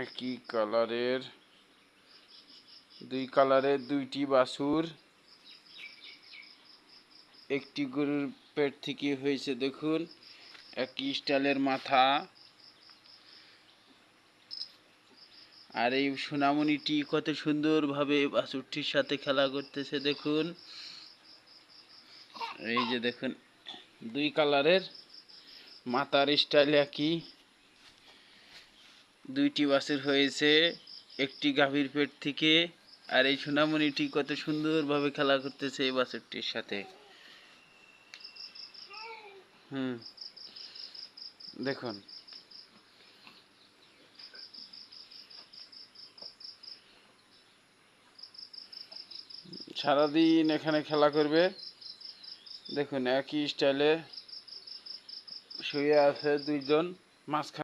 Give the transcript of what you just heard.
একই কালারের দুইটি বাছুর একটি গরুর পেট থেকে হয়েছে। দেখুন একই স্টাইলের মাথা। আর এই সোনামণিটি কত সুন্দরভাবে বাছুরটির সাথে খেলা করতেছে। দেখুন এই যে দেখুন দুই কালারের মাথার স্টাইল একই। দুইটি বাছুর হয়েছে একটি গাভীর পেট থেকে। আর এই সোনামণিটি কত সুন্দরভাবে খেলা করতেছে এই বাছুরটির সাথে। দেখুন সারাদিন এখানে খেলা করবে। দেখুন একই স্টাইলে শুয়ে আছে দুইজন মাঝখানে।